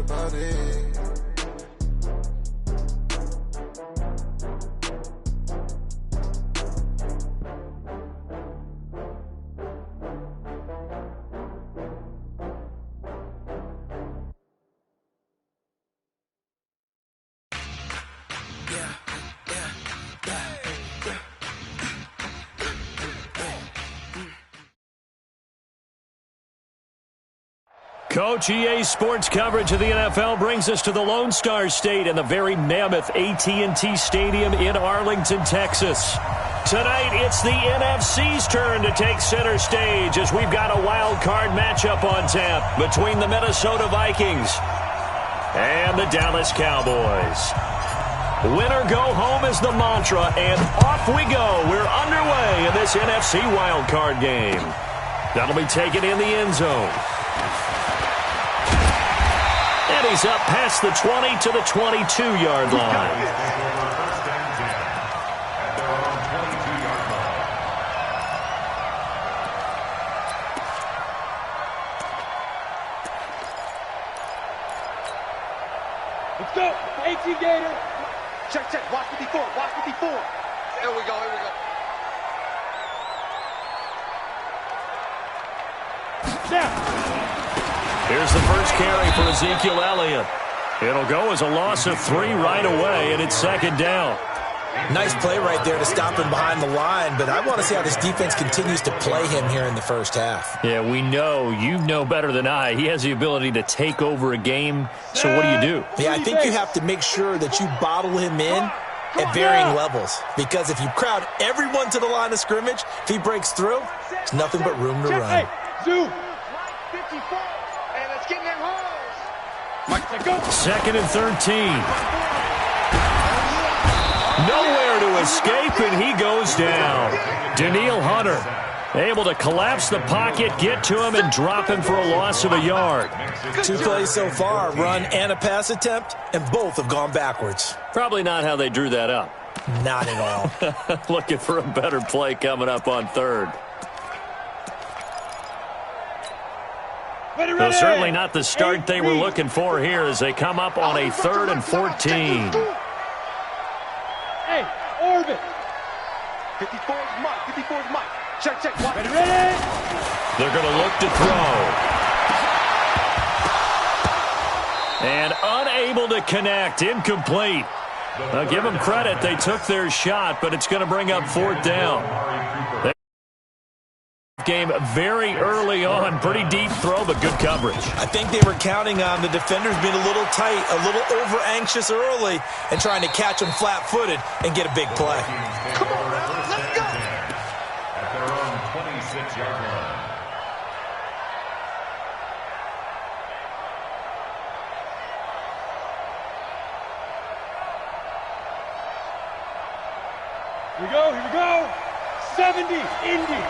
about it. Coach, EA Sports coverage of the NFL brings us to the Lone Star State and the very mammoth AT&T Stadium in Arlington, Texas. Tonight, it's the NFC's turn to take center stage as we've got a wild card matchup on tap between the Minnesota Vikings and the Dallas Cowboys. Win or go home is the mantra, and off we go. We're underway in this NFC wild card game. That'll be taken in the end zone. And he's up past the 20 to the 22-yard line. Let's go. 18 Gator. Check, check. Watch 54. Watch 54. Here we go. Here we go. Now. Here's the first carry for Ezekiel Elliott. It'll go as a loss of 3 right away, and it's second down. Nice play right there to stop him behind the line, but I want to see how this defense continues to play him here in the first half. Yeah, we know. You know better than I. He has the ability to take over a game, so what do you do? Yeah, I think you have to make sure that you bottle him in at varying levels, because if you crowd everyone to the line of scrimmage, if he breaks through, there's nothing but room to run. Hey, Zoo. 54. Second and 13. Nowhere to escape, and he goes down. Danielle Hunter able to collapse the pocket, get to him, and drop him for a loss of a yard. 2 plays so far, run and a pass attempt, and both have gone backwards. Probably not how they drew that up. Not at all. Looking for a better play coming up on third. Well, certainly not the start they were looking for here as they come up on a 3rd and 14. Hey, Orbit. 54 is Mike. 54 is Mike. Check, check. Ready, ready. They're going to look to throw. And unable to connect. Incomplete. I'll give them credit. They took their shot, but it's going to bring up 4th down. Game very early on. Pretty deep throw, but good coverage. I think they were counting on the defenders being a little tight, a little over-anxious early, and trying to catch them flat-footed and get a big play. Come on, man. Let's go. At their own 26-yard line. Here we go. Here we go. 70, Indy.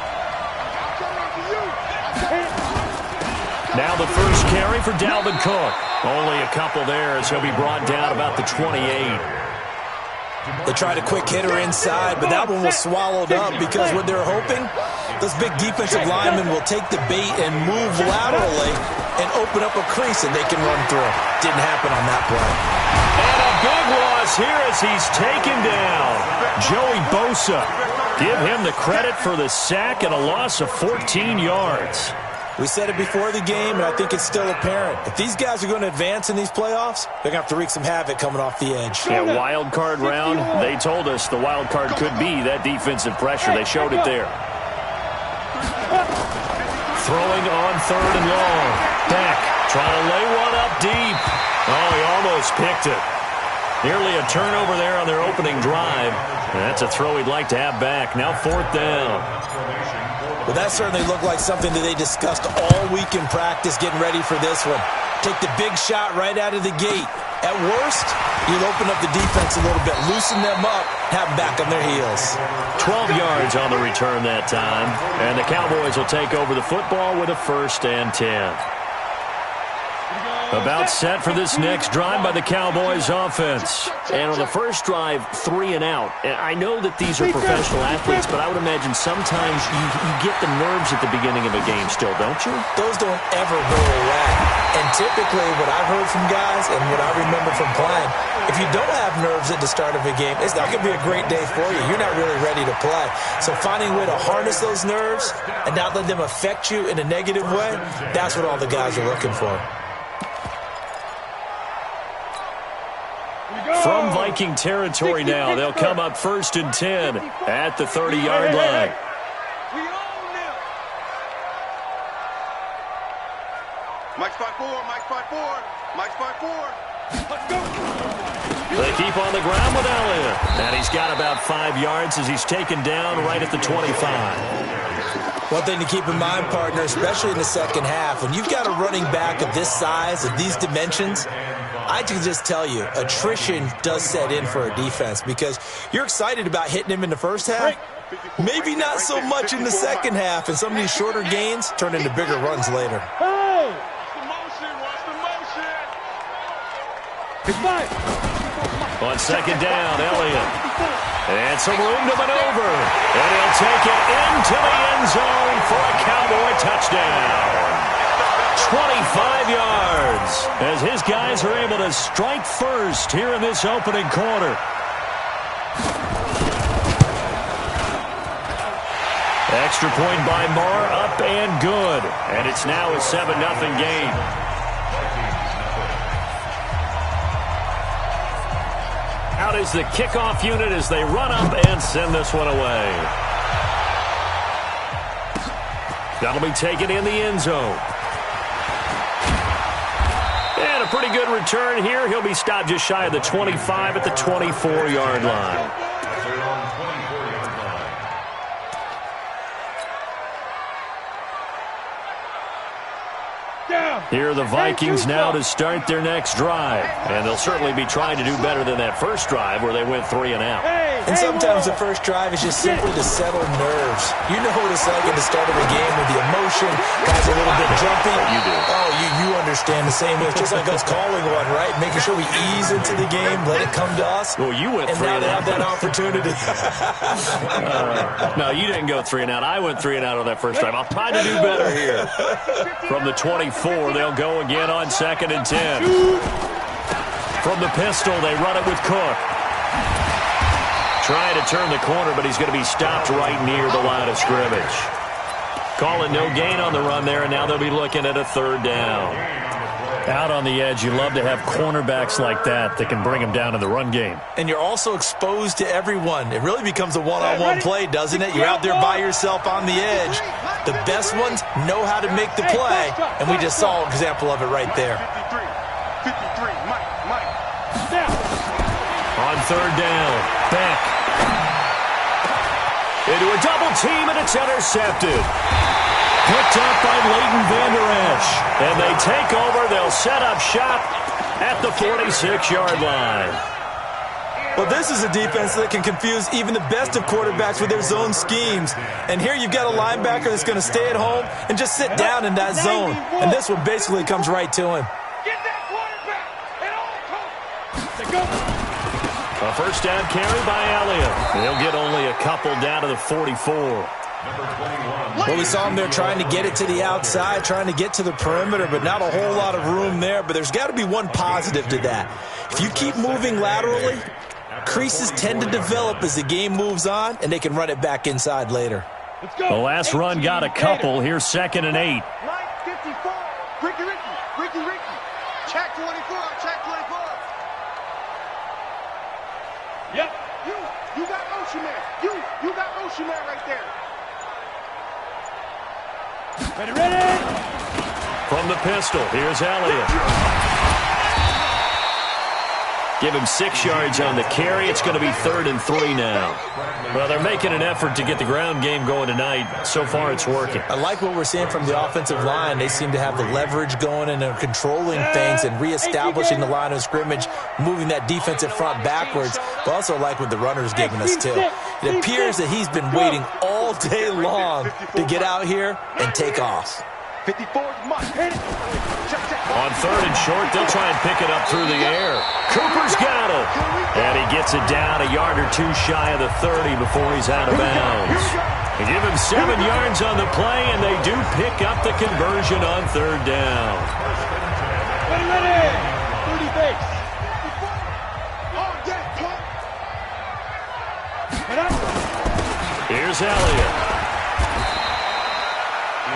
Now the first carry for Dalvin Cook. Only a couple there as he'll be brought down about the 28. They tried a quick hitter inside, but that one was swallowed up because what they're hoping, those big defensive linemen will take the bait and move laterally and open up a crease that they can run through. Didn't happen on that play. And a big loss here as he's taken down. Joey Bosa. Give him the credit for the sack and a loss of 14 yards. We said it before the game, and I think it's still apparent. If these guys are going to advance in these playoffs, they're going to have to wreak some havoc coming off the edge. Yeah, wild card round. They told us the wild card could be that defensive pressure. They showed it there. Throwing on 3rd and long. Beck trying to lay one up deep. Oh, he almost picked it. Nearly a turnover there on their opening drive. That's a throw he'd like to have back. Now 4th down. Well, that certainly looked like something that they discussed all week in practice getting ready for this one. Take the big shot right out of the gate. At worst, you'll open up the defense a little bit, loosen them up, have them back on their heels. 12 yards on the return that time. And the Cowboys will take over the football with a 1st and 10. About set for this next drive by the Cowboys offense. And on the first drive, 3 and out. And I know that these are professional athletes, but I would imagine sometimes you get the nerves at the beginning of a game still, don't you? Those don't ever go away. And typically what I've heard from guys and what I remember from playing, if you don't have nerves at the start of a game, it's not going to be a great day for you. You're not really ready to play. So finding a way to harness those nerves and not let them affect you in a negative way, that's what all the guys are looking for. From Viking territory now, they'll come up 1st and 10 at the 30-yard line. Mike's 5-4, Mike's 5-4, Mike's 5-4. Let's go. They keep on the ground with Elliott. And he's got about 5 yards as he's taken down right at the 25. One thing to keep in mind, partner, especially in the second half, when you've got a running back of this size, of these dimensions, I can just tell you, attrition does set in for a defense because you're excited about hitting him in the first half. Maybe not so much in the second half, and some of these shorter gains turn into bigger runs later. Hey! Watch the motion! It's fine. On second down, Elliott. And some room to maneuver. And he'll take it into the end zone for a Cowboy touchdown. 25 yards as his guys are able to strike first here in this opening quarter. Extra point by Marr, up and good. And it's now a 7-0 game. Out is the kickoff unit as they run up and send this one away. That'll be taken in the end zone. And a pretty good return here. He'll be stopped just shy of the 25 at the 24-yard line. Here are the Vikings now to start their next drive. And they'll certainly be trying to do better than that first drive where they went 3 and out. And sometimes the first drive is just simply to settle nerves. You know what it's like at the start of a game with the emotion, guys a little bit jumpy. You do. Oh, you understand the same way. It's just like us calling one, right? Making sure we ease into the game, let it come to us. Well, you went and 3 now and they out. have that opportunity. No, you didn't go 3 and out. I went 3 and out on that first drive. I'll try to do better here. From the 24, they'll go again on 2nd and 10. From the pistol, they run it with Cook. Trying to turn the corner, but he's going to be stopped right near the line of scrimmage. Call it no gain on the run there, and now they'll be looking at a 3rd down. Out on the edge, you love to have cornerbacks like that can bring them down in the run game. And you're also exposed to everyone. It really becomes a one-on-one play, doesn't it? You're out there by yourself on the edge. The best ones know how to make the play, and we just saw an example of it right there. 53, Mike. On 3rd down, Beck. Into a double team, and it's intercepted. Picked up by Leighton Vander Esch. And they take over. They'll set up shop at the 46-yard line. Well, this is a defense that can confuse even the best of quarterbacks with their zone schemes. And here you've got a linebacker that's going to stay at home and just sit down in that zone. And this one basically comes right to him. Get that quarterback at all costs. A first down carry by Elliott. He'll get only a couple down to the 44. Well, we saw him there trying to get it to the outside, trying to get to the perimeter, but not a whole lot of room there. But there's got to be one positive to that. If you keep moving laterally, creases tend to develop as the game moves on, and they can run it back inside later. The last run got a couple. Here's 2nd and 8. Line 54. Ricky. Check 24. Yep. You got motion man. You got motion man right there. Ready. From the pistol, here's Elliott. Give him 6 yards on the carry. It's going to be 3rd and 3 now. Well, they're making an effort to get the ground game going tonight. So far, it's working. I like what we're seeing from the offensive line. They seem to have the leverage going and they're controlling things and reestablishing the line of scrimmage, moving that defensive front backwards. But also like what the runner's giving us, too. It appears that he's been waiting all day long to get out here and take off. 54's must. Hit it. On third and short, they'll try and pick it up through the air. Cooper's got it. And he gets it down a yard or two shy of the 30 before he's out of bounds. They give him 7 yards on the play, and they do pick up the conversion on third down. Ready. 30 base. Here's Elliott.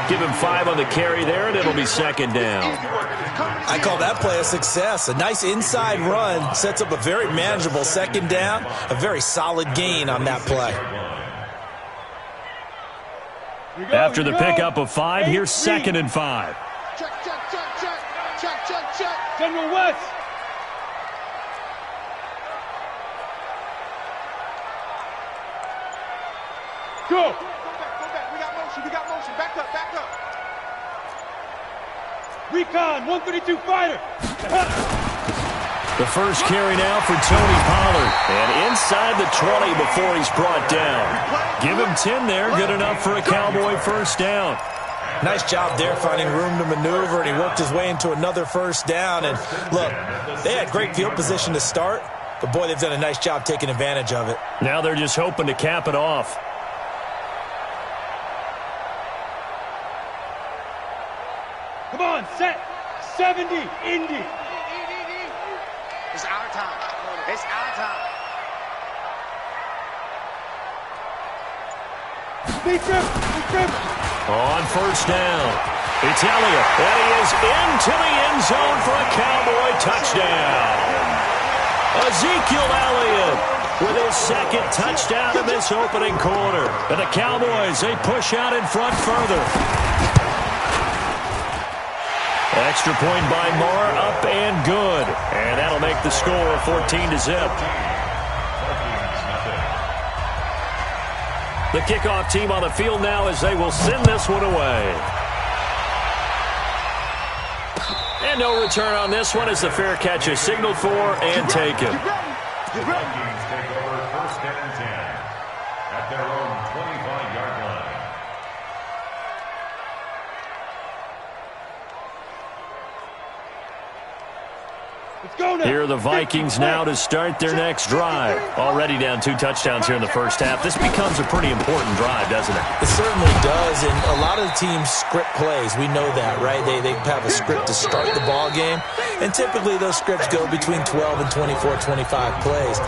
Give him 5 on the carry there, and it'll be second down. I call that play a success. A nice inside run sets up a very manageable second down. A very solid gain on that play. After the pickup of 5, here's second and 5. Check. General West. Go back. We got motion. Back up. Recon, 132 fighter. The first carry now for Tony Pollard. And inside the 20 before he's brought down. Give him 10 there. Good enough for a Cowboy first down. Nice job there finding room to maneuver, and he worked his way into another first down. And look, they had great field position to start, but boy, they've done a nice job taking advantage of it. Now they're just hoping to cap it off. Come on, set. 70, Indy. It's our time. It's our time. Big trip. On first down, it's Elliott, and he is into the end zone for a Cowboy touchdown. Ezekiel Elliott with his second touchdown in this opening quarter. And the Cowboys, they push out in front further. Extra point by Moore, up and good. And that'll make the score 14-0. The kickoff team on the field now as they will send this one away. And no return on this one as the fair catch is signaled for and taken. The Vikings take over first and 10 at their own 25-yard line. Here are the Vikings now to start their next drive. Already down 2 touchdowns here in the first half. This becomes a pretty important drive, doesn't it? It certainly does, and a lot of the teams script plays. We know that, right? They have a script to start the ball game, and typically those scripts go between 12 and 24, 25 plays.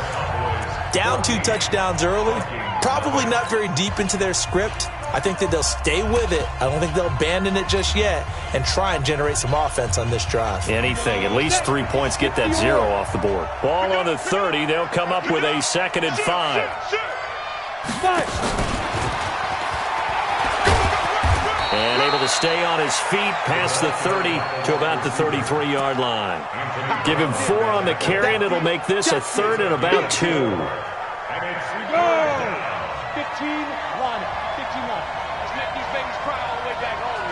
Down 2 touchdowns early, probably not very deep into their script. I think that they'll stay with it. I don't think they'll abandon it just yet and try and generate some offense on this drive. Anything. At least 3 points get that 0 off the board. Ball on the 30. They'll come up with a 2nd and 5. And able to stay on his feet past the 30 to about the 33-yard line. Give him 4 on the carry, and it'll make this a 3rd and about 2. 15 line. Let's make these babies cry all the way back home,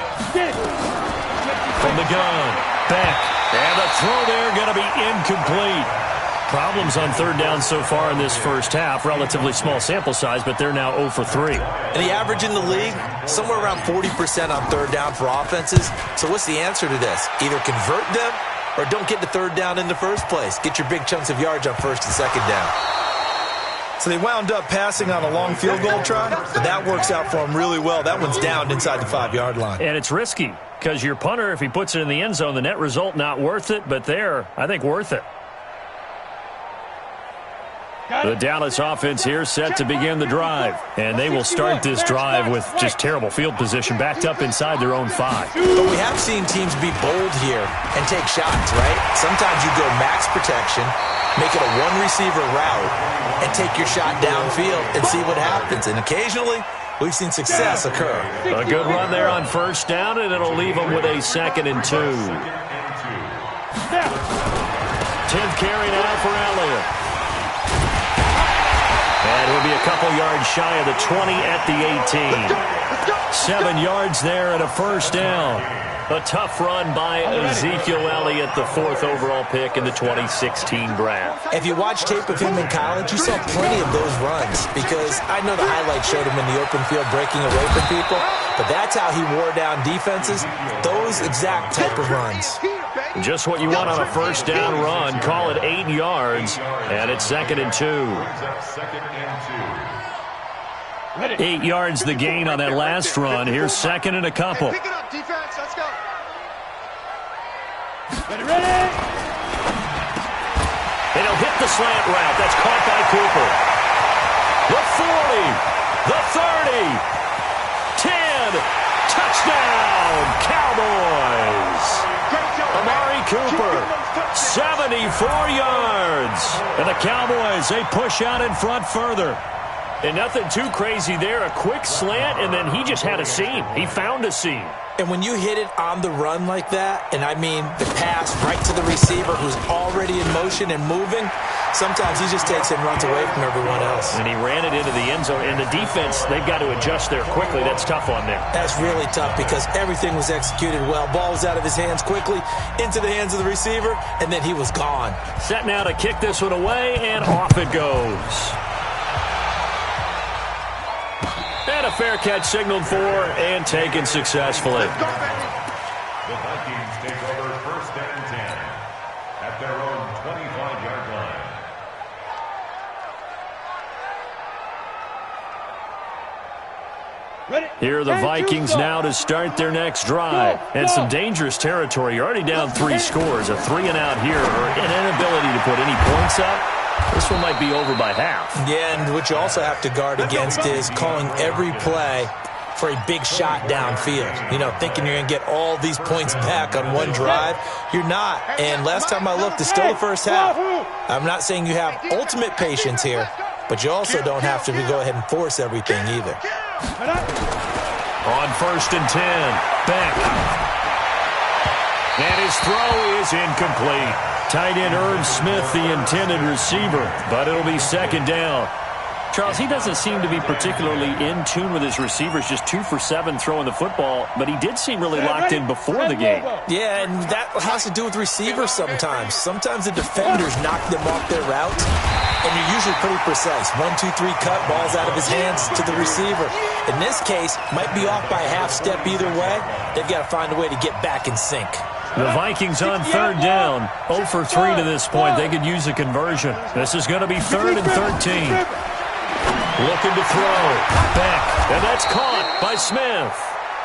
From the gun, back, and the throw there going to be incomplete. Problems on 3rd down so far in this first half. Relatively small sample size, but they're now 0 for 3. And the average in the league, somewhere around 40% on 3rd down for offenses. So what's the answer to this? Either convert them or don't get to 3rd down in the first place. Get your big chunks of yards on 1st and 2nd down. So they wound up passing on a long field goal try, but that works out for them really well. That one's down inside the 5-yard line. And it's risky because your punter, if he puts it in the end zone, the net result not worth it, but there, I think worth it. The Dallas offense here set to begin the drive. And they will start this drive with just terrible field position backed up inside their own 5. But we have seen teams be bold here and take shots, right? Sometimes you go max protection, make it a 1-receiver route, and take your shot downfield and see what happens. And occasionally, we've seen success occur. A good run there on 1st down, and it'll leave them with a 2nd and 2. 10th carry now for Elliott. And he'll be a couple yards shy of the 20 at the 18. 7 yards there and a first down. A tough run by Ezekiel Elliott, the 4th overall pick in the 2016 draft. If you watch tape of him in college, you saw plenty of those runs because I know the highlights showed him in the open field breaking away from people, but that's how he wore down defenses, those exact type of runs. Just what you want on a first down run. Call it 8 yards, and it's 2nd and 2. 8 yards the gain on that last run. Here's 2nd and a couple. Pick it up, defense. Let's go. Ready? And he'll hit the slant route. That's caught by Cooper. The 40, the 30, 10, touchdown, Cowboys. Amari Cooper, 74 yards. And the Cowboys, they push out in front further. And nothing too crazy there. A quick slant, and then he just had a seam. He found a seam. And when you hit it on the run like that, and I mean the pass right to the receiver who's already in motion and moving, sometimes he just takes it and runs away from everyone else. And he ran it into the end zone. And the defense, they've got to adjust there quickly. That's tough on them. That's really tough because everything was executed well. Ball was out of his hands quickly, into the hands of the receiver, and then he was gone. Set now to kick this one away, and off it goes. And a fair catch signaled for and taken successfully. The Vikings take over 1st and 10 at their own 25-yard line. Ready? Here are the Vikings now to start their next drive. And some dangerous territory. You're already down 3 scores. A 3-and-out here, or an inability to put any points up. This one might be over by half. Yeah, and what you also have to guard against is calling every play for a big shot downfield. You know, thinking you're going to get all these points back on one drive. You're not. And last time I looked, it's still the first half. I'm not saying you have ultimate patience here, but you also don't have to go ahead and force everything either. On 1st and 10, Beck. And his throw is incomplete. Tight end Irv Smith, the intended receiver, but it'll be 2nd down. Charles, he doesn't seem to be particularly in tune with his receivers, just 2 for 7 throwing the football, but he did seem really locked in before the game. Yeah, and that has to do with receivers sometimes. Sometimes the defenders knock them off their route, and you're usually pretty precise. 1, 2, 3 cut, balls out of his hands to the receiver. In this case, might be off by a half step either way. They've got to find a way to get back in sync. The Vikings on 3rd down, 0 for 3 to this point. They could use a conversion. This is going to be 3rd and 13. Looking to throw. Back. And that's caught by Smith.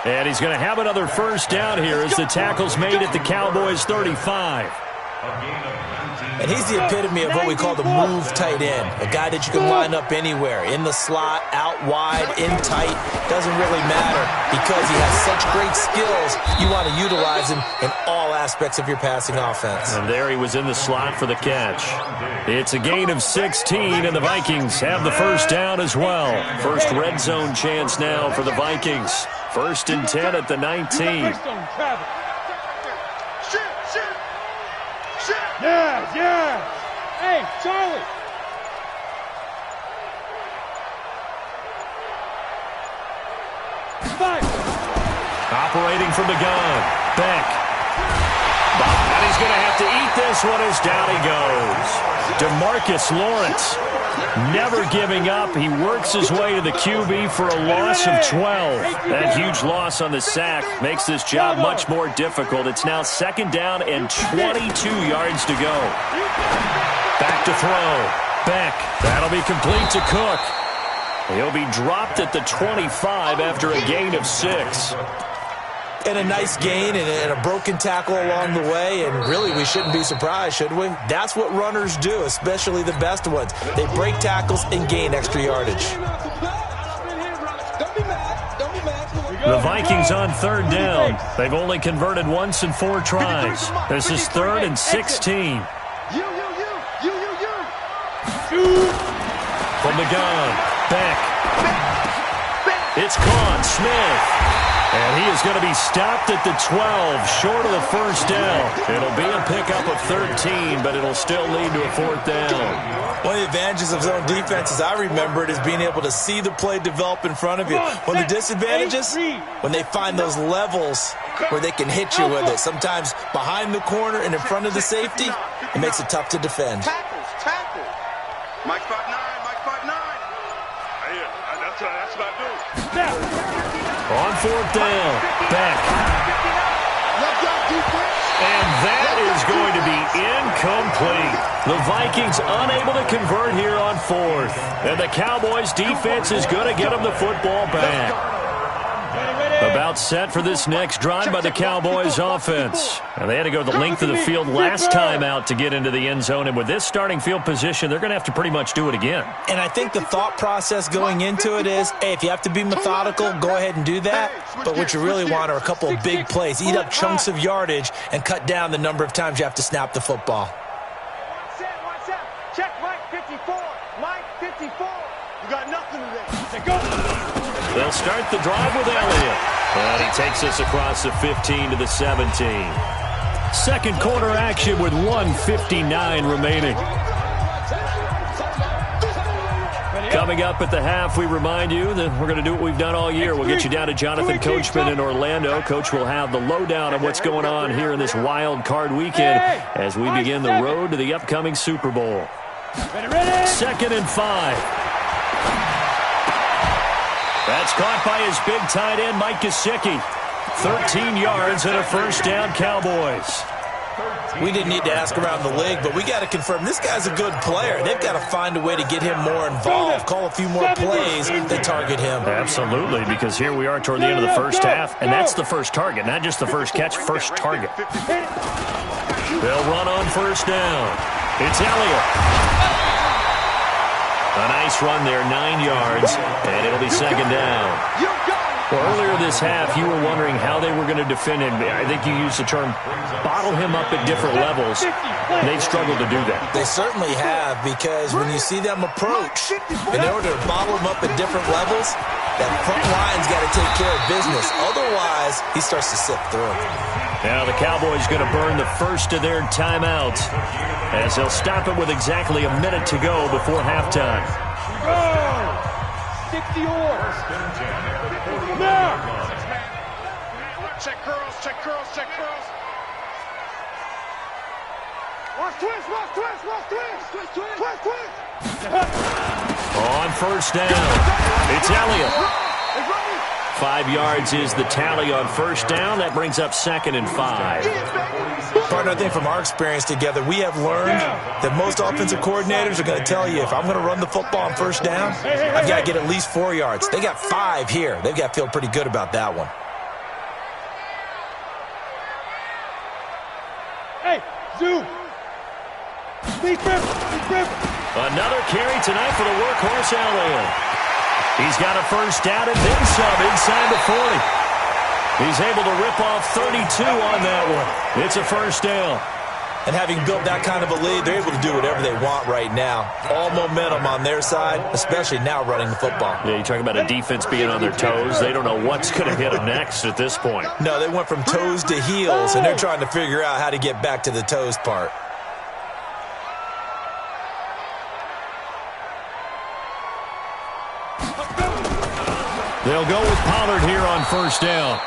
And he's going to have another first down here as the tackle's made at the Cowboys' 35. And he's the epitome of what we call the move tight end. A guy that you can line up anywhere. In the slot, out wide, in tight. Doesn't really matter because he has such great skills. You want to utilize him in all aspects of your passing offense. And there he was in the slot for the catch. It's a gain of 16, and the Vikings have the first down as well. First red zone chance now for the Vikings. 1st and 10 at the 19. Yeah. Hey, Charlie. Operating from the gun. Beck. And he's going to have to eat this one as down he goes. DeMarcus Lawrence never giving up. He works his way to the QB for a loss of 12. That huge loss on the sack makes this job much more difficult. It's now 2nd down and 22 yards to go. Back to throw. Beck. That'll be complete to Cook. He'll be dropped at the 25 after a gain of 6. And a nice gain and a broken tackle along the way, and really we shouldn't be surprised, should we? That's what runners do, especially the best ones. They break tackles and gain extra yardage. The Vikings on 3rd down. They've only converted once in 4 tries. This is 3rd and 16. From the gun, Beck. It's caught. Smith. And he is going to be stopped at the 12, short of the first down. It'll be a pickup of 13, but it'll still lead to a fourth down. One of the advantages of zone defense, as I remember it, is being able to see the play develop in front of you. One of the disadvantages, when they find those levels where they can hit you with it. Sometimes behind the corner and in front of the safety, it makes it tough to defend. Tackle. Mike 5'9", Mike 5'9". Yeah, that's what I do. On fourth down, back. And that is going to be incomplete. The Vikings unable to convert here on fourth. And the Cowboys defense is going to get them the football back. About set for this next drive by the Cowboys offense. And they had to go the length of the field last time out to get into the end zone. And with this starting field position, they're going to have to pretty much do it again. And I think the thought process going into it is, hey, if you have to be methodical, go ahead and do that. But what you really want are a couple of big plays. Eat up chunks of yardage and cut down the number of times you have to snap the football. Watch out. Check Mike 54. Mike 54. You got nothing today. Go. They'll start the drive with Elliott. And he takes us across the 15 to the 17. Second quarter action with 1:59 remaining. Coming up at the half, we remind you that we're going to do what we've done all year. We'll get you down to Jonathan Coachman in Orlando. Coach will have the lowdown on what's going on here in this wild card weekend as we begin the road to the upcoming Super Bowl. 2nd and 5. That's caught by his big tight end, Mike Gesicki. 13 yards and a first down, Cowboys. We didn't need to ask around the league, but we got to confirm this guy's a good player. They've got to find a way to get him more involved, call a few more plays that target him. Absolutely, because here we are toward the end of the first half, and that's the first target, not just the first catch, first target. They'll run on first down. It's Elliott. A nice run there, 9 yards, and it'll be second down. Well, earlier this half, you were wondering how they were going to defend him. I think you used the term bottle him up at different levels. They've struggled to do that. They certainly have, because when you see them approach, in order to bottle him up at different levels, that front line's got to take care of business. Otherwise, he starts to sift through. Now the Cowboys going to burn the first of their timeouts as they'll stop it with exactly a minute to go before halftime. 60 orders. Now. Check curls. Watch twist. On first down, it's Elliott. 5 yards is the tally on first down. That brings up 2nd and 5. Partner, I think from our experience together, we have learned that most offensive coordinators are going to tell you, if I'm going to run the football on first down, I've got to get at least 4 yards. They got 5 here. They've got to feel pretty good about that one. Hey, Zoo. Deep rip. Another carry tonight for the workhorse Elliott. He's got a first down and then some inside the 40. He's able to rip off 32 on that one. It's a first down. And having built that kind of a lead, they're able to do whatever they want right now. All momentum on their side, especially now running the football. Yeah, you talk about a defense being on their toes. They don't know what's going to hit them next at this point. No, they went from toes to heels, and they're trying to figure out how to get back to the toes part. They'll go with Pollard here on first down.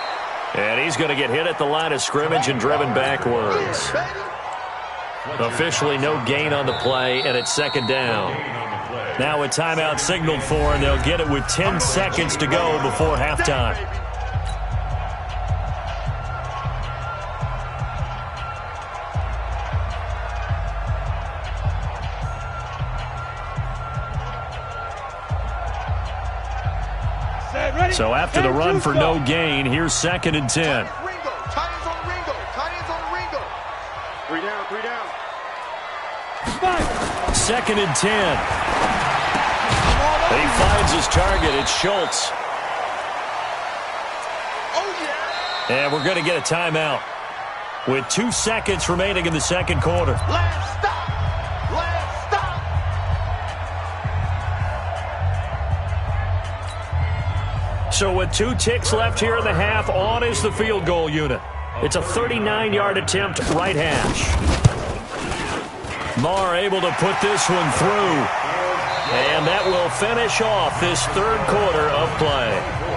And he's going to get hit at the line of scrimmage and driven backwards. Officially no gain on the play, and it's second down. Now a timeout signaled for, and they'll get it with 10 seconds to go before halftime. So after the run for no gain, here's 2nd and 10. Tight ends on Ringo. 3 down. 2nd and 10. He finds his target. It's Schultz. Oh, yeah. And we're going to get a timeout with 2 seconds remaining in the second quarter. Last stop. So with 2 ticks left here in the half, on is the field goal unit. It's a 39-yard attempt, right hash. Marr able to put this one through. And that will finish off this third quarter of play.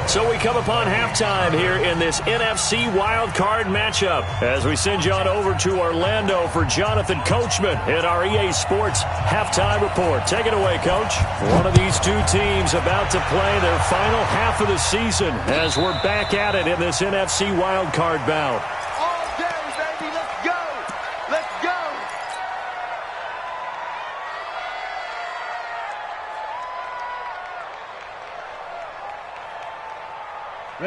So we come upon halftime here in this NFC wildcard matchup as we send you on over to Orlando for Jonathan Coachman in our EA Sports halftime report. Take it away, Coach. One of these two teams about to play their final half of the season as we're back at it in this NFC wildcard bout. All day, baby. Let's go. Let's go.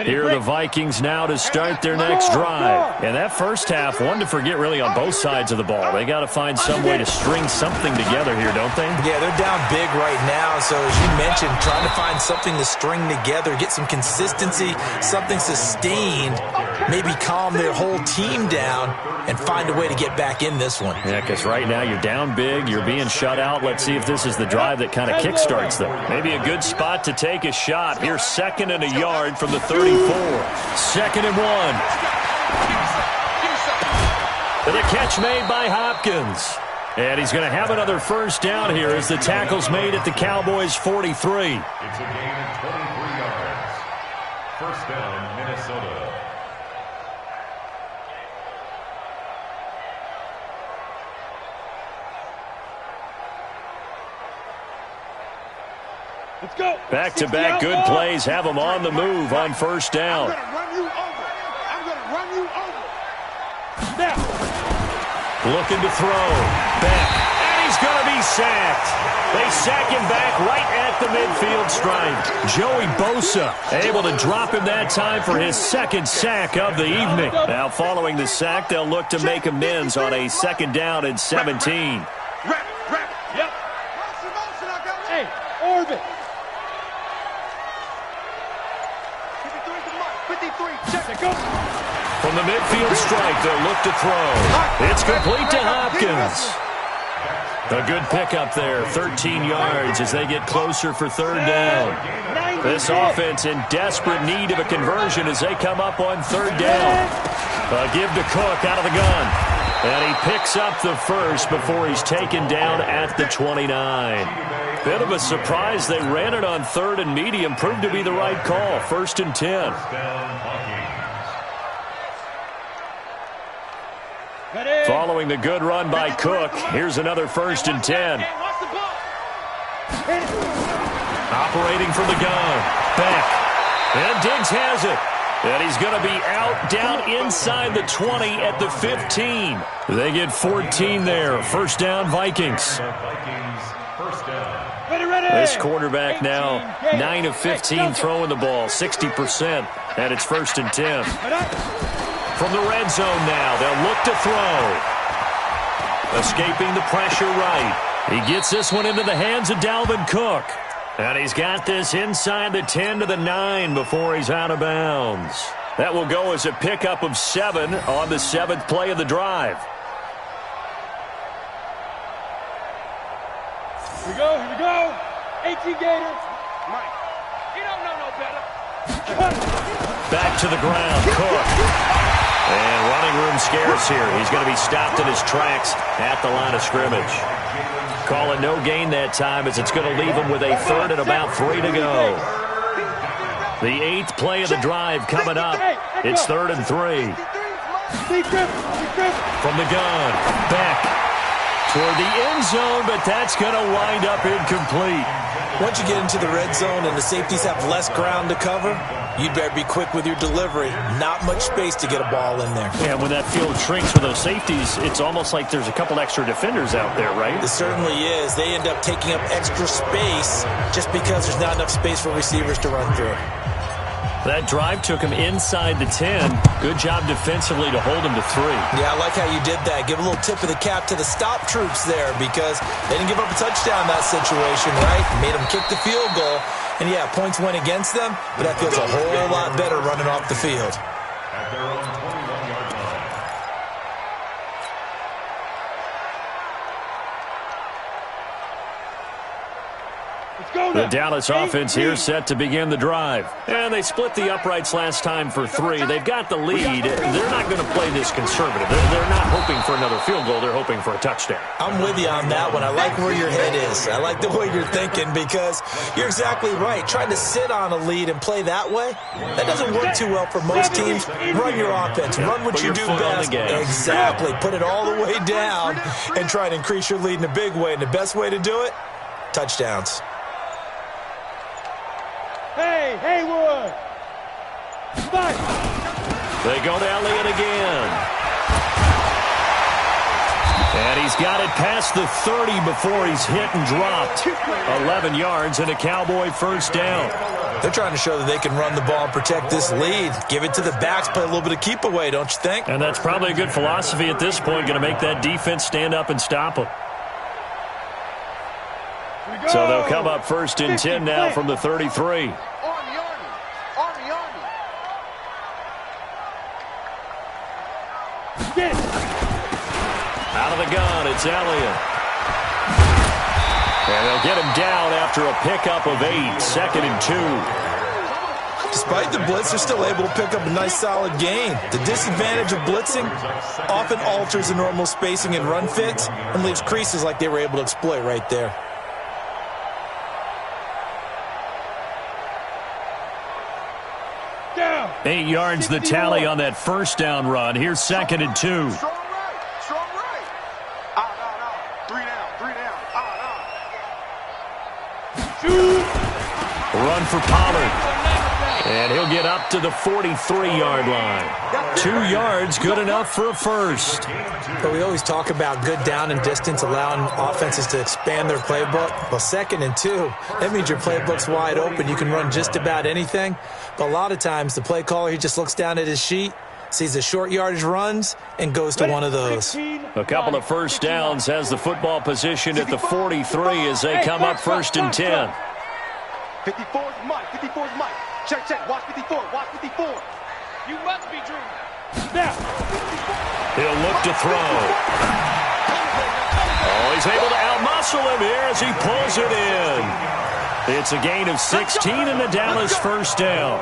Here are the Vikings now to start their next drive. And that first half, one to forget really on both sides of the ball. They got to find some way to string something together here, don't they? Yeah, they're down big right now. So as you mentioned, trying to find something to string together, get some consistency, something sustained, maybe calm their whole team down and find a way to get back in this one. Yeah, because right now you're down big, you're being shut out. Let's see if this is the drive that kind of kickstarts them. Maybe a good spot to take a shot. Here's 2nd and a yard from the 34. 2nd and 1. And the catch made by Hopkins. And he's going to have another first down here as the tackle's made at the Cowboys' 43. It's a gain of 23 yards. First down, Minnesota. Let's go. Back-to-back good plays have them on the move on first down. I'm going to run you over. I'm going to run you over. Now. Looking to throw. Back. And he's going to be sacked. They sack him back right at the midfield stripe. Joey Bosa able to drop him that time for his 2nd sack of the evening. Now following the sack, they'll look to make amends on a 2nd down and 17. Rep. Yep. Hey, Orbit. 53, check it, go. From the midfield stripe, they'll look to throw. It's complete to Hopkins. A good pickup there, 13 yards as they get closer for 3rd down. This offense in desperate need of a conversion as they come up on 3rd down. Give to Cook out of the gun. And he picks up the first before he's taken down at the 29. Bit of a surprise. They ran it on 3rd and medium. Proved to be the right call. 1st and 10. Following the good run by Cook, here's another 1st and 10. Operating from the gun. Back. And Diggs has it. And he's going to be out down inside the 20 at the 15. They get 14 there. First down, Vikings. This quarterback now 9 of 15 throwing the ball, 60%, and it's 1st and 10. From the red zone now, they'll look to throw. Escaping the pressure right. He gets this one into the hands of Dalvin Cook. And he's got this inside the 10 to the 9 before he's out of bounds. That will go as a pickup of 7 on the 7th play of the drive. Here we go. 18 Gator. Mike, he don't know no better. Back to the ground, Cook. And running room scarce here. He's going to be stopped in his tracks at the line of scrimmage. Call it no gain that time as it's going to leave him with a 3rd and about 3 to go. The 8th play of the drive coming up. It's 3rd and 3. From the gun, back toward the end zone, but that's going to wind up incomplete. Once you get into the red zone and the safeties have less ground to cover, you'd better be quick with your delivery. Not much space to get a ball in there. Yeah, when that field shrinks with those safeties, it's almost like there's a couple extra defenders out there, right? It certainly is. They end up taking up extra space just because there's not enough space for receivers to run through. That drive took him inside the 10. Good job defensively to hold him to 3. Yeah, I like how you did that. Give a little tip of the cap to the stop troops there because they didn't give up a touchdown in that situation, right? Made them kick the field goal. And, yeah, points went against them, but that feels a whole lot better running off the field. At their own 21-yard line. Let's go, The Dallas offense here set to begin the drive. And they split the uprights last time for 3. They've got the lead. They're not going to play this conservative. They're not hoping for another field goal. They're hoping for a touchdown. I'm with you on that one. I like where your head is. I like the way you're thinking because you're exactly right. Trying to sit on a lead and play that way, that doesn't work too well for most teams. Run your offense. Run what you do best. Exactly. Put it all the way down and try to increase your lead in a big way. And the best way to do it, touchdowns. Hey, Haywood! Back! They go to Elliott again. And he's got it past the 30 before he's hit and dropped. 11 yards and a Cowboy first down. They're trying to show that they can run the ball and protect this lead. Give it to the backs, play a little bit of keep away, don't you think? And that's probably a good philosophy at this point, going to make that defense stand up and stop them. So they'll come up first and 10 now from the 33. Army. Out of the gun, it's Elliott. And they'll get him down after a pickup of 8, 2nd and 2. Despite the blitz, they're still able to pick up a nice, solid gain. The disadvantage of blitzing often alters the normal spacing and run fits and leaves creases like they were able to exploit right there. Down. 8 yards the tally on that first down run. Here's 2nd and 2. Strong right. Out. 3 down. Shoot. Run for Pollard. And he'll get up to the 43-yard line. 2 yards, good enough for a first. But we always talk about good down and distance, allowing offenses to expand their playbook. Well, 2nd and 2, that means your playbook's wide open. You can run just about anything. But a lot of times, the play caller, he just looks down at his sheet, sees the short yardage runs, and goes to one of those. A couple of first downs, has the football position at the 43 as they come up first and 10. 54's Mike. Check. Watch 54. You must be dreaming. Now. He'll look to throw. Oh, he's able to outmuscle him here as he pulls it in. It's a gain of 16 and the Dallas first down.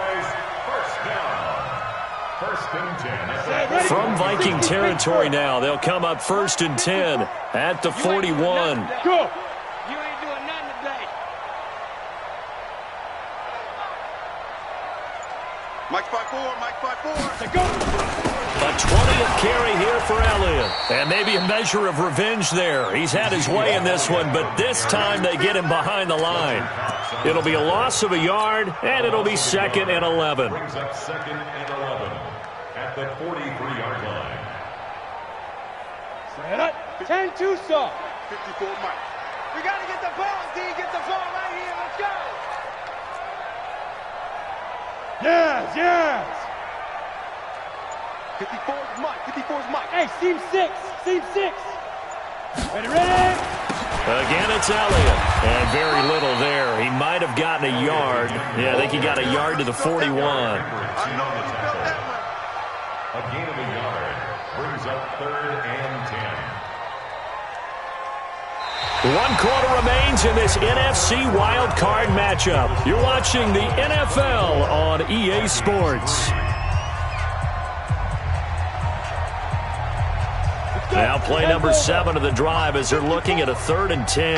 From Viking territory now, they'll come up first and 10 at the 41. Go. You ain't doing nothing today. Mike 5-4. Go. A 20th carry here for Elliott. And maybe a measure of revenge there. He's had his way in this one, but this time they get him behind the line. It'll be a loss of a yard, and it'll be 2nd and 11. Brings up 2nd and 11 at the 43-yard line. Set up. 10-2 saw. 54 Mike. We got to get the ball, D. Get the ball right here. Let's go. Yes. 54's Mike. Hey, seam 6. Ready. Again, it's Elliott. And very little there. He might have gotten a yard. Yeah, I think he got a yard to the 41. A gain of a yard brings up 3rd and 10. 1 quarter remains in this NFC Wild Card matchup. You're watching the NFL on EA Sports. Now play number 7 of the drive as they're looking at a 3rd and 10.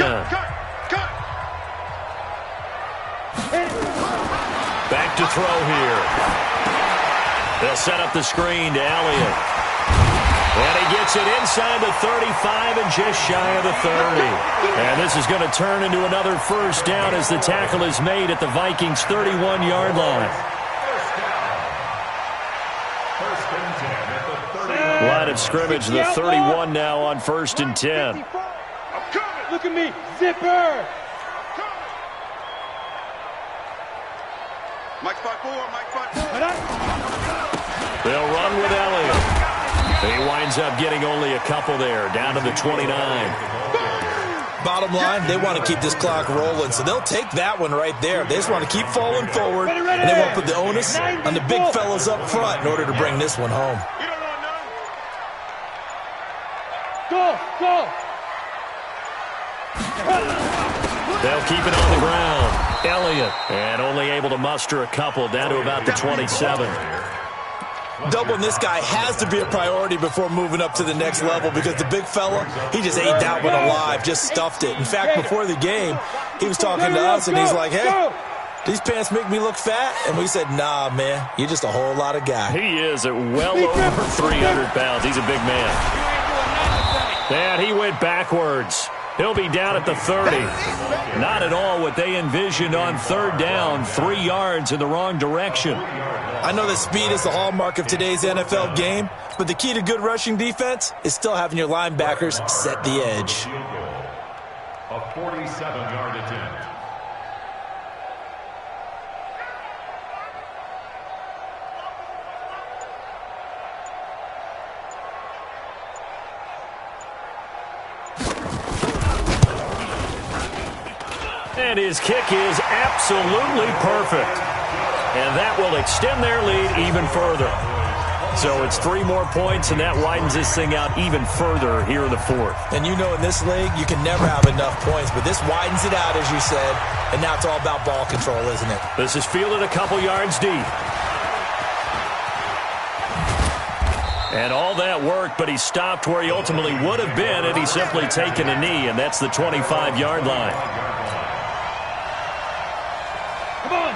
Back to throw here. They'll set up the screen to Elliott. And he gets it inside the 35 and just shy of the 30. And this is going to turn into another first down as the tackle is made at the Vikings' 31-yard line. Line of scrimmage, the 31 now on 1st and 10. Look at me. Zipper. Mike 5-4. They'll run with Elliott. He winds up getting only a couple there, down to the 29. Bottom line, they want to keep this clock rolling, so they'll take that one right there. They just want to keep falling forward, and they won't put the onus on the big fellas up front in order to bring this one home. Go. They'll keep it on the ground. Elliott, and only able to muster a couple, down to about the 27. Doubling this guy has to be a priority before moving up to the next level because the big fella, he just ate that one alive, just stuffed it. In fact, before the game, he was talking to us, and he's like, hey, these pants make me look fat? And we said, nah, man, you're just a whole lot of guy. He is at well over 300 pounds. He's a big man. And he went backwards. He'll be down at the 30. Not at all what they envisioned on third down. 3 yards in the wrong direction. I know that speed is the hallmark of today's NFL game, but the key to good rushing defense is still having your linebackers set the edge. A 47-yard attempt. And his kick is absolutely perfect. And that will extend their lead even further. So it's 3 more points, and that widens this thing out even further here in the fourth. And you know in this league, you can never have enough points, but this widens it out, as you said, and now it's all about ball control, isn't it? This is fielded a couple yards deep. And all that worked, but he stopped where he ultimately would have been had he simply taken a knee, and that's the 25-yard line.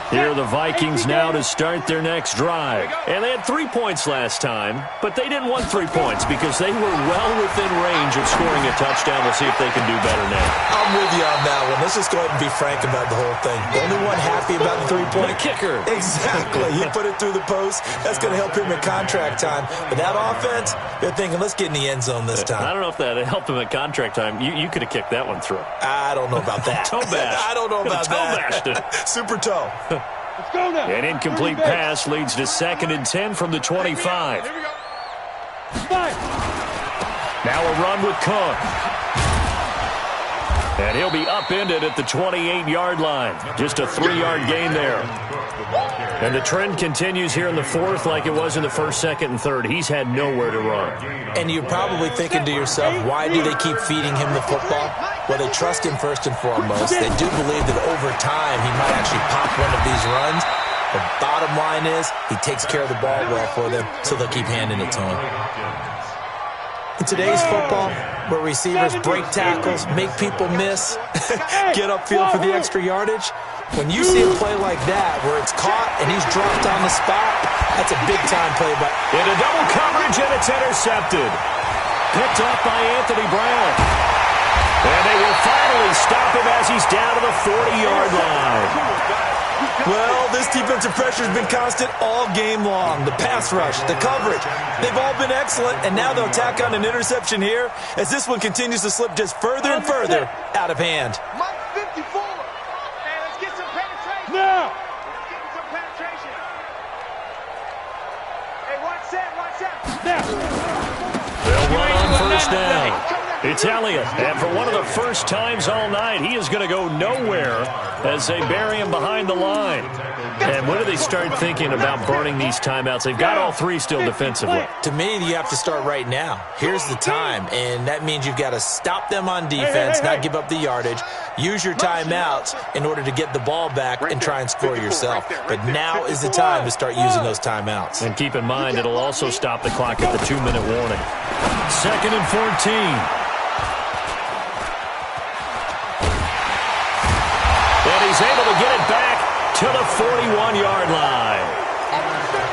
Here are the Vikings now to start their next drive. And they had 3 points last time, but they didn't want 3 points because they were well within range of scoring a touchdown. We'll see if they can do better now. I'm with you on that one. Let's just go ahead and be frank about the whole thing. The only one happy about the 3-point kicker. Exactly. He put it through the post. That's going to help him in contract time. But that offense, they're thinking, let's get in the end zone this time. I don't know if that helped him at contract time. You could have kicked that one through. I don't know about that. Toe bash. I don't know about that. Toe bashed it. Super toe. Let's go now. An incomplete pass leads to 2nd and 10 from the 25. Here we go. Now a run with Cook. And he'll be upended at the 28-yard line. Just a 3-yard gain there. And the trend continues here in the fourth like it was in the first, second, and third. He's had nowhere to run. And you're probably thinking to yourself, why do they keep feeding him the football? Well, they trust him first and foremost. They do believe that over time he might actually pop one of these runs. The bottom line is he takes care of the ball well for them, so they'll keep handing it to him. In today's football, where receivers break tackles, make people miss, get upfield for the extra yardage, when you see a play like that where it's caught and he's dropped on the spot, that's a big-time play. But into double coverage, and it's intercepted. Picked up by Anthony Brown. And they will finally stop him as he's down to the 40-yard line. Well, this defensive pressure has been constant all game long. The pass rush, the coverage, they've all been excellent, and now they'll tack on an interception here as this one continues to slip just further and further out of hand. Mike 54. Hey, let's get some penetration. Now. Let's get some penetration. Hey, watch that. Now. They'll run on first down. It's Elliott, and for one of the first times all night, he is going to go nowhere as they bury him behind the line. And when do they start thinking about burning these timeouts? They've got all 3 still defensively. To me, you have to start right now. Here's the time, and that means you've got to stop them on defense, not give up the yardage, use your timeouts in order to get the ball back and try and score yourself. But now is the time to start using those timeouts. And keep in mind, it'll also stop the clock at the 2-minute warning. 2nd and 14. And he's able to get it back to the 41-yard line.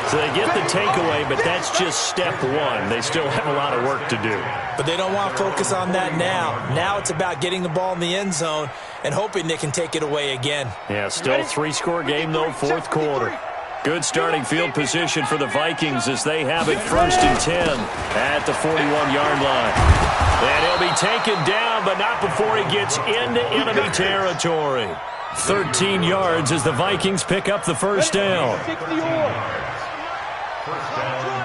So they get the takeaway, but that's just step one. They still have a lot of work to do. But they don't want to focus on that now. Now it's about getting the ball in the end zone and hoping they can take it away again. Yeah, still 3-score game, though, fourth quarter. Good starting field position for the Vikings as they have it 1st and 10 at the 41-yard line. And he'll be taken down, but not before he gets into enemy territory. 13 yards as the Vikings pick up the first down. First down,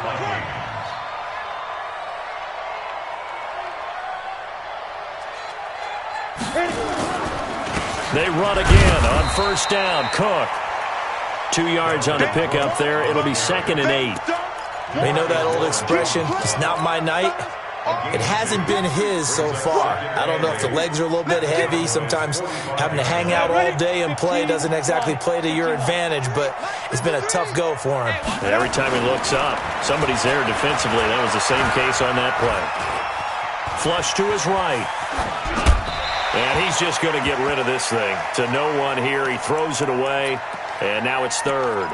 Vikings. They run again on first down. Cook. 2 yards on the pickup there. It'll be 2nd and 8. They know that old expression, it's not my night. It hasn't been his so far. I don't know if the legs are a little bit heavy. Sometimes having to hang out all day and play doesn't exactly play to your advantage, but it's been a tough go for him. And every time he looks up, somebody's there defensively. That was the same case on that play. Flush to his right. And he's just going to get rid of this thing. To no one here. He throws it away, and now it's third.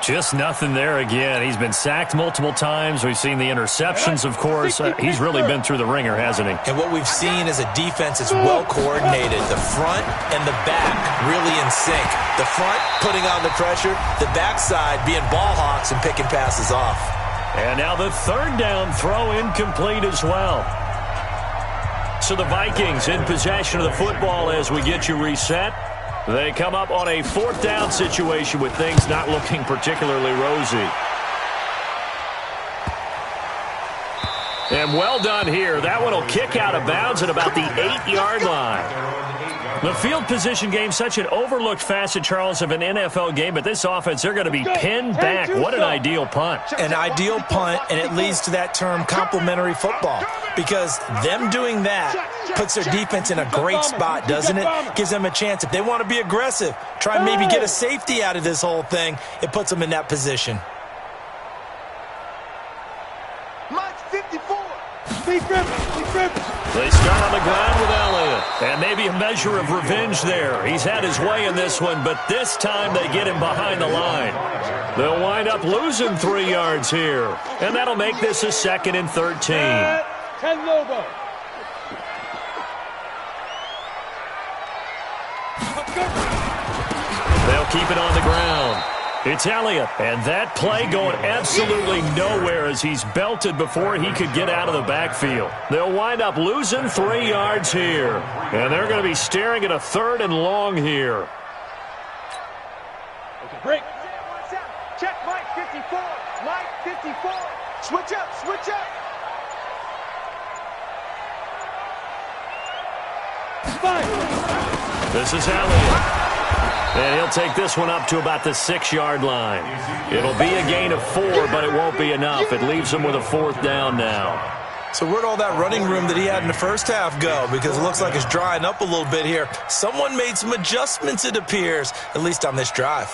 Just nothing there again. He's been sacked multiple times. We've seen the interceptions, of course. He's really been through the ringer, hasn't he? And what we've seen is a defense that's well coordinated. The front and the back really in sync. The front putting on the pressure, the backside being ball hawks and picking passes off. And now the third down throw incomplete as well. So the Vikings in possession of the football as we get you reset. They come up on a fourth down situation with things not looking particularly rosy. And well done here. That one will kick out of bounds at about the 8-yard line. The field position game, such an overlooked facet, Charles, of an NFL game, but this offense, they're going to be pinned back. What an ideal punt. An ideal punt, and it leads to that term complementary football, because them doing that puts their defense in a great spot, doesn't it? Gives them a chance. If they want to be aggressive, try and maybe get a safety out of this whole thing, it puts them in that position. Mike's 54. Steve Rivers. They start on the ground with Elliott. And maybe a measure of revenge there. He's had his way in this one, but this time they get him behind the line. They'll wind up losing 3 yards here. And that'll make this a 2nd and 13. 10 Lobo. They'll keep it on the ground. It's Elliott, and that play going absolutely nowhere as he's belted before he could get out of the backfield. They'll wind up losing 3 yards here, and they're going to be staring at a 3rd and long here. Okay, break. Check Mike 54. Mike 54. Switch up, switch up. Fine. This is Elliott. And he'll take this one up to about the 6-yard line. It'll be a gain of 4, but it won't be enough. It leaves him with a 4th down now. So where'd all that running room that he had in the first half go? Because it looks like it's drying up a little bit here. Someone made some adjustments, it appears, at least on this drive.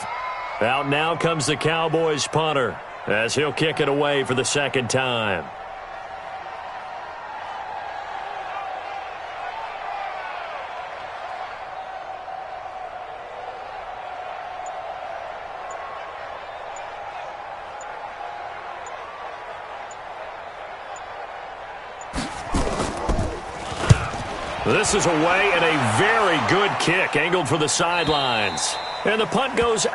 Out now comes the Cowboys punter as he'll kick it away for the 2nd time. This is away and a very good kick angled for the sidelines. And the punt goes